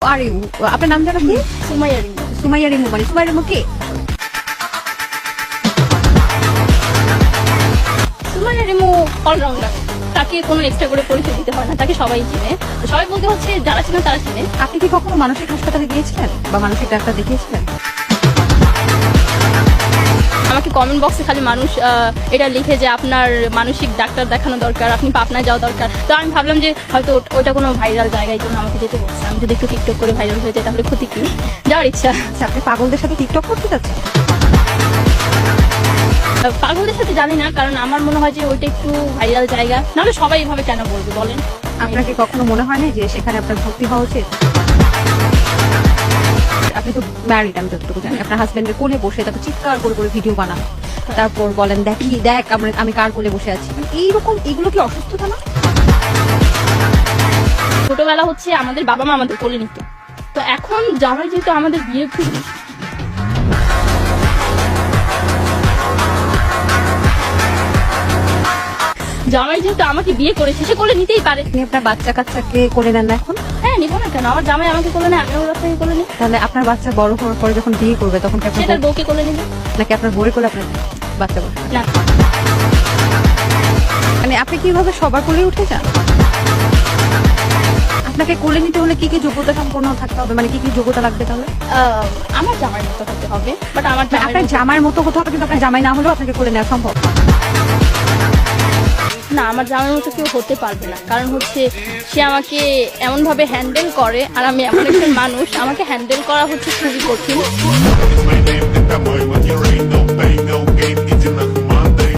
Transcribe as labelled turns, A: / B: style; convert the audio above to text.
A: Are you আপনার নাম জানো কি?
B: সুমাইয়া রিমু।
A: সুমাইয়া রিমু মানে সুমাইয়া রিমু কে?
B: সুমাইয়া রিমু অলরাউন্ডার, তাকে কোনো এক্সট্রা করে পরিচয় দিতে হয় না, তাকে সবাই চিনে। সবাই বলতে হচ্ছে যারা চিনে তারা চিনে।
A: আপনি কি কখনো মানসিক হাসপাতালে গিয়েছিলেন বা মানসিক ডাক্তার দেখিয়েছিলেন?
B: আমাকে কমেন্ট বক্সে খালি মানুষ এটা লিখে যে আপনার মানসিক ডাক্তার দেখানো দরকার, আপনি পাবনায় যাওয়া দরকার। তো আমি ভাবলাম যে হয়তো ওইটা কোনো ভাইরাল জায়গায় জন্য আমাকে যেতে বলছে। আমি যদি একটু টিকটক করে ভাইরাল হয়ে যাই তাহলে ক্ষতি কি? যাওয়ার ইচ্ছা।
A: আচ্ছা, আপনি পাগলদের সাথে টিকটক করতে যাচ্ছেন?
B: পাগলদের সাথে জানি না, কারণ আমার মনে হয় যে ওইটা একটু ভাইরাল জায়গা, নাহলে সবাই এভাবে কেন বলবে বলেন?
A: আপনার কি কখনো মনে হয় না যে সেখানে আপনার ভর্তি হওয়া উচিত? আপনি তো ম্যারিড, আমি যতটুকু জানি। আপনার হাজবেন্ডের কোলে বসে তাকে চিৎকার করে করে ভিডিও বানান, তারপর বলেন দেখ আমি কার কোলে বসে আছি। এইরকম এগুলো কি অসুস্থতা না?
B: ছোটবেলা হচ্ছে আমাদের বাবা মা আমাদের কোলে নিত, তো এখন জামাই যেহেতু আমাদের বিয়ে জামাই যেহেতু আমাকে বিয়ে করেছে সে কোলে নিতেই পারে।
A: আপনি আপনার বাচ্চা কাচ্চাকে কোলে নেন না এখন?
B: হ্যাঁ, নিবো না কেন? আমার জামাই আমাকে কোলে নেয়, আমিও ওর থেকে কোলে নিই।
A: তাহলে আপনার বাচ্চা বড় হওয়ার পরে যখন বিয়ে করবে তখন কি আপনার
B: সেটার বউকে কোলে নিবে
A: নাকি আপনার বউয়ের কোলে আপনার বাচ্চা বসবে?
B: না।
A: মানে আপনি কিভাবে সবার কোলে উঠে যান? আপনাকে কোলে নিতে হলে কি কি যোগ্যতা সম্পন্ন থাকতে হবে, মানে কি কি যোগ্যতা লাগবে তাহলে?
B: আমার জামাইয়ের মতো হতে হবে, বাট আমার
A: আপনার জামাইয়ের মতো কোথাও হবে, কিন্তু আপনার জামাই না হলেও আপনাকে কোলে নেওয়া সম্ভব?
B: না, আমার জামাইয়ের মতো কেউ হতে পারবে না, কারণ হচ্ছে সে আমাকে এমন ভাবে হ্যান্ডেল করে, আর আমি এমন একজন মানুষ, আমাকে হ্যান্ডেল করা হচ্ছে খুবই কঠিন।